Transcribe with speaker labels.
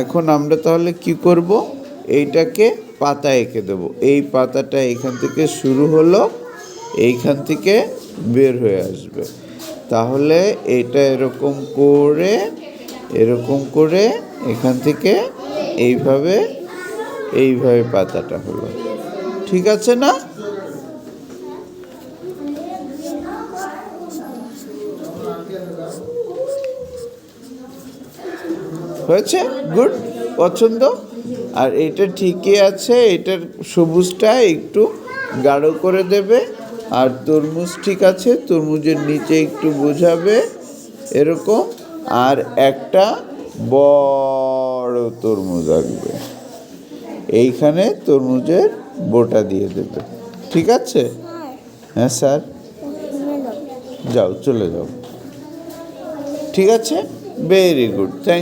Speaker 1: এখন আমরা তাহলে কি করব, এইটাকে পাতা এঁকে দেবো। এই পাতাটা এখান থেকে শুরু হলো, এইখান থেকে বের হয়ে আসবে। তাহলে এটা এরকম করে এখান থেকে এইভাবে পাতাটা হলো। ঠিক আছে না? হয়েছে? গুড, পছন্দ। আর এটা ঠিকই আছে, এটার সবুজটা একটু গাঢ় করে দেবে। আর তরমুজ ঠিক আছে, তরমুজের নিচে একটু বোঝাবে এরকম। আর একটা বড় তরমুজ আঁকবে, এইখানে তরমুজের বোটা দিয়ে দেবে। ঠিক আছে? হ্যাঁ স্যার, যাও, চলে যাও। ঠিক আছে, ভেরি গুড, থ্যাংক